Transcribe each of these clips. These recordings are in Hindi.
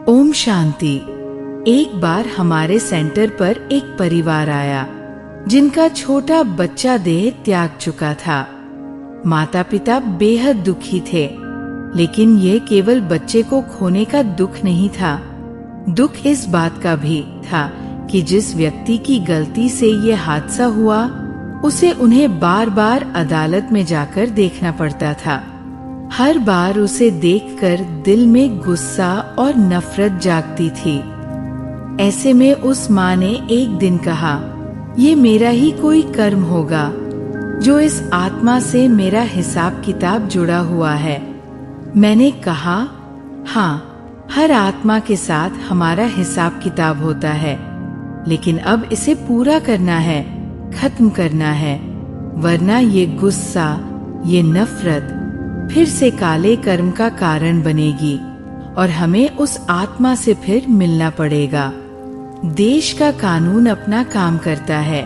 ओम शांति। एक बार हमारे सेंटर पर एक परिवार आया जिनका छोटा बच्चा देह त्याग चुका था। माता पिता बेहद दुखी थे, लेकिन ये केवल बच्चे को खोने का दुख नहीं था। दुख इस बात का भी था कि जिस व्यक्ति की गलती से ये हादसा हुआ, उसे उन्हें बार बार अदालत में जाकर देखना पड़ता था। हर बार उसे देखकर दिल में गुस्सा और नफरत जागती थी। ऐसे में उस माँ ने एक दिन कहा, ये मेरा ही कोई कर्म होगा जो इस आत्मा से मेरा हिसाब किताब जुड़ा हुआ है। मैंने कहा, हाँ, हर आत्मा के साथ हमारा हिसाब किताब होता है, लेकिन अब इसे पूरा करना है, खत्म करना है, वरना ये गुस्सा, ये नफरत फिर से काले कर्म का कारण बनेगी और हमें उस आत्मा से फिर मिलना पड़ेगा। देश का कानून अपना काम करता है,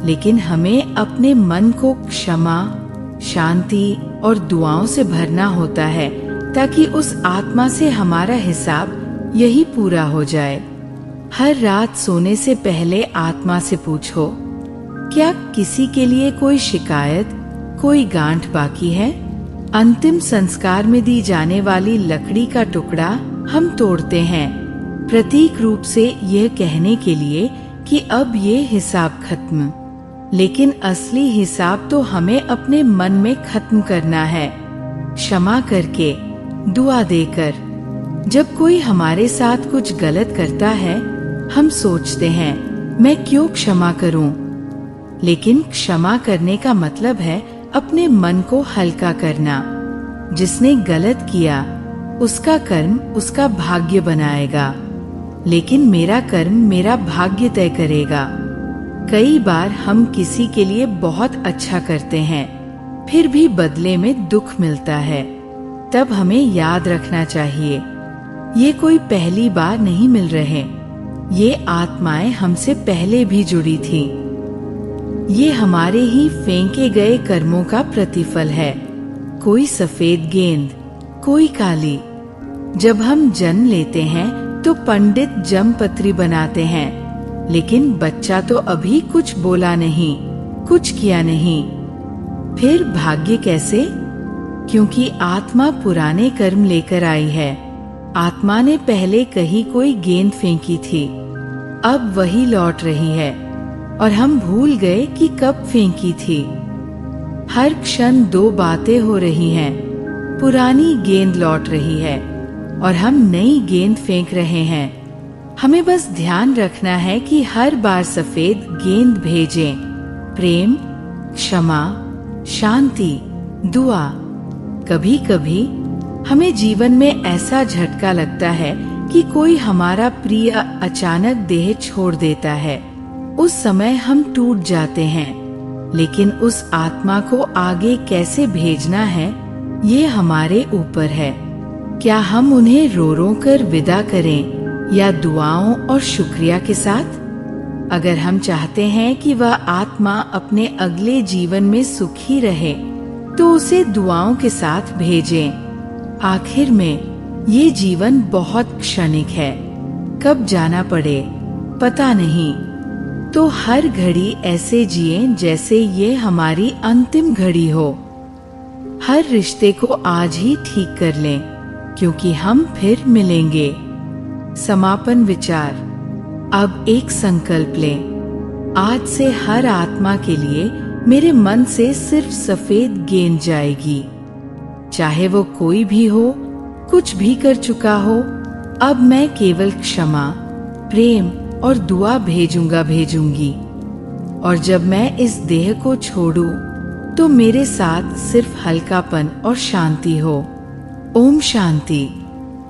लेकिन हमें अपने मन को क्षमा, शांति और दुआओं से भरना होता है, ताकि उस आत्मा से हमारा हिसाब यही पूरा हो जाए। हर रात सोने से पहले आत्मा से पूछो, क्या किसी के लिए कोई शिकायत, कोई गांठ बाकी है? अंतिम संस्कार में दी जाने वाली लकड़ी का टुकड़ा हम तोड़ते हैं, प्रतीक रूप से यह कहने के लिए कि अब ये हिसाब खत्म। लेकिन असली हिसाब तो हमें अपने मन में खत्म करना है, क्षमा करके, दुआ देकर। जब कोई हमारे साथ कुछ गलत करता है, हम सोचते हैं, मैं क्यों क्षमा करूं? लेकिन क्षमा करने का मतलब है अपने मन को हल्का करना। जिसने गलत किया, उसका कर्म उसका भाग्य बनाएगा, लेकिन मेरा कर्म मेरा भाग्य तय करेगा। कई बार हम किसी के लिए बहुत अच्छा करते हैं, फिर भी बदले में दुख मिलता है। तब हमें याद रखना चाहिए, ये कोई पहली बार नहीं मिल रहे, ये आत्माएं हमसे पहले भी जुड़ी थी। ये हमारे ही फेंके गए कर्मों का प्रतिफल है, कोई सफेद गेंद, कोई काली। जब हम जन्म लेते हैं तो पंडित जमपत्री बनाते हैं, लेकिन बच्चा तो अभी कुछ बोला नहीं, कुछ किया नहीं। फिर भाग्य कैसे? क्योंकि आत्मा पुराने कर्म लेकर आई है। आत्मा ने पहले कहीं कोई गेंद फेंकी थी, अब वही लौट रही है, और हम भूल गए कि कब फेंकी थी। हर क्षण दो बातें हो रही हैं, पुरानी गेंद लौट रही है और हम नई गेंद फेंक रहे हैं। हमें बस ध्यान रखना है कि हर बार सफेद गेंद भेजें, प्रेम, क्षमा, शांति, दुआ। कभी कभी हमें जीवन में ऐसा झटका लगता है कि कोई हमारा प्रिय अचानक देह छोड़ देता है। उस समय हम टूट जाते हैं, लेकिन उस आत्मा को आगे कैसे भेजना है, ये हमारे ऊपर है। क्या हम उन्हें रो रो कर विदा करें या दुआओं और शुक्रिया के साथ? अगर हम चाहते हैं कि वह आत्मा अपने अगले जीवन में सुखी रहे, तो उसे दुआओं के साथ भेजें। आखिर में ये जीवन बहुत क्षणिक है, कब जाना पड़े पता नहीं। तो हर घड़ी ऐसे जिएं जैसे ये हमारी अंतिम घड़ी हो। हर रिश्ते को आज ही ठीक कर लें, क्योंकि हम फिर मिलेंगे। समापन विचार। अब एक संकल्प लें, आज से हर आत्मा के लिए मेरे मन से सिर्फ सफेद गेंद जाएगी। चाहे वो कोई भी हो, कुछ भी कर चुका हो, अब मैं केवल क्षमा, प्रेम और दुआ भेजूंगी। और जब मैं इस देह को छोड़ूं, तो मेरे साथ सिर्फ हल्कापन और शांति हो। ओम शांति।